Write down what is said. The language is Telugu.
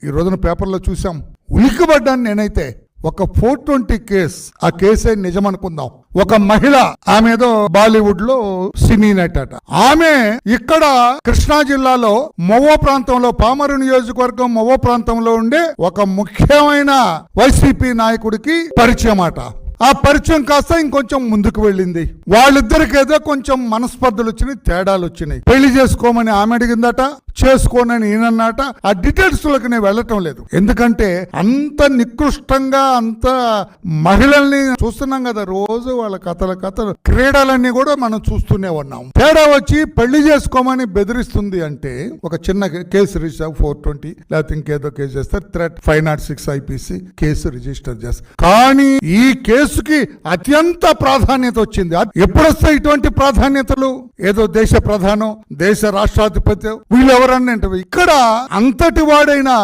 ఈ రోజున పేపర్లో చూసాం, ఉలిక్కిపడ్డాను నేనైతే. ఒక 420 కేసు, ఆ కేసే నిజం అనుకుందాం. ఒక మహిళ, ఆమె ఏదో బాలీవుడ్ లో సినీ నటట, ఆమె ఇక్కడ కృష్ణా జిల్లాలో మొవ్వ ప్రాంతంలో, పామరు నియోజకవర్గం మొవ్వ ప్రాంతంలో ఉండే ఒక ముఖ్యమైన వైసీపీ నాయకుడికి పరిచయం అట. ఆ పరిచయం కాస్త ఇంకొంచెం ముందుకు వెళ్ళింది. వాళ్ళిద్దరికి ఏదో కొంచెం మనస్పర్ధలు వచ్చినాయి, తేడాలు వచ్చినాయి. పెళ్లి చేసుకోమని ఆమె అడిగిందట, చేసుకోనని ఈయనన్నట. ఆ డీటెయిల్స్ లోకి నేను వెళ్ళటం లేదు, ఎందుకంటే అంత నికృష్టంగా, అంత మహిళల్ని చూస్తున్నాం కదా రోజు. వాళ్ళ కథలు క్రీడలన్నీ కూడా మనం చూస్తూనే ఉన్నాం. తేడా వచ్చి పెళ్లి చేసుకోమని బెదిరిస్తుంది అంటే ఒక చిన్న కేసు రిజిస్టర్ 420, లేకపోతే ఇంకేదో కేసు చేస్తారు, థ్రెట్ 506 IPC కేసు రిజిస్టర్ చేస్తారు. కానీ ఈ కేసుకి అత్యంత ప్రాధాన్యత వచ్చింది. ఎప్పుడొస్తాయి ఇటువంటి ప్రాధాన్యతలు? ఏదో దేశ ప్రధానం, దేశ రాష్ట్రాధిపతి, వీళ్ళెవరన్నా ఇక్కడ అంతటి వాడైనా